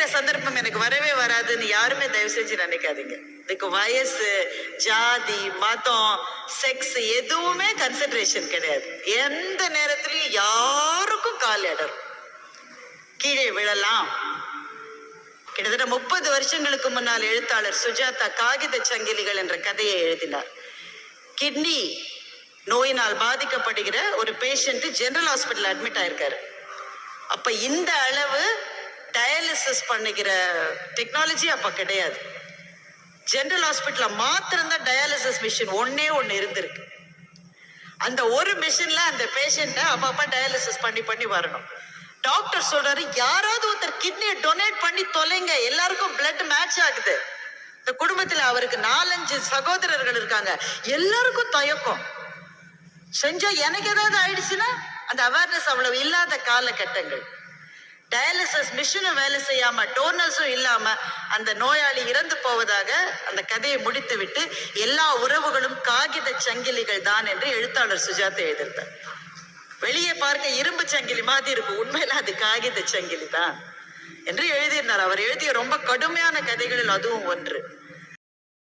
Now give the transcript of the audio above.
கிடைக்கிற சந்தர்ப்பம் எனக்கு வரவே வராதுன்னு யாருமே தயவு செஞ்சு நினைக்காதீங்க. இதுக்கு வயசு, ஜாதி, மதம், செக்ஸ் எதுவுமே கன்சிடரேஷன் கிடையாது. எந்த நேரத்திலையும் யாருக்கும் கால் இடரும், கீழே விழலாம். கிட்டத்தட்ட 30 வருஷங்களுக்கு முன்னால் எழுத்தாளர் சுஜாதா காகித சங்கிலிகள் என்ற கதையை எழுதினார். கிட்னி நோயினால் பாதிக்கப்படுகிற ஒரு பேஷண்ட் ஜெனரல் ஹாஸ்பிட்டல் அட்மிட் ஆயிருக்காரு. அப்ப இந்த அளவு டயாலிசிஸ் பண்ணுகிற டெக்னாலஜி அப்ப கிடையாது. ஜெனரல் ஹாஸ்பிட்டல்ல மாத்திரம்தான் டயாலிசிஸ் மிஷின் ஒன்னே இருந்திருக்கு. அந்த ஒரு மிஷின்ல அந்த பேஷண்ட அப்பப்ப டயாலிசிஸ் பண்ணி வரணும். டாக்டர் சொல்றாரு, யாராவது ஒருத்தர் கிட்னியை டொனேட் பண்ணி தொலைங்க, எல்லாருக்கும் பிளட் மேட்ச் ஆகுது. இந்த குடும்பத்துல அவருக்கு 4-5 சகோதரர்கள் இருக்காங்க. எல்லாருக்கும் தயக்கம், செஞ்சா எனக்கு ஏதாவது ஆயிடுச்சுன்னா அந்த அவேர்னஸ் அவ்வளவு இல்லாத காலகட்டங்கள். டயாலிசிஸ் மிஷினும் வேலை செய்யாம, டோனர்ஸும் இல்லாம அந்த நோயாளி இறந்து போவதாக அந்த கதையை முடித்து விட்டு, எல்லா உறவுகளும் காகித சங்கிலிகள் தான் என்று எழுத்தாளர் சுஜாதா எழுதியிருந்தார். வெளியே பார்க்க இரும்பு சங்கிலி மாதிரி இருக்கும், உண்மையில அது காகித சங்கிலி தான் என்று எழுதியிருந்தார். அவர் எழுதிய ரொம்ப கடுமையான கதைகளில் அதுவும் ஒன்று.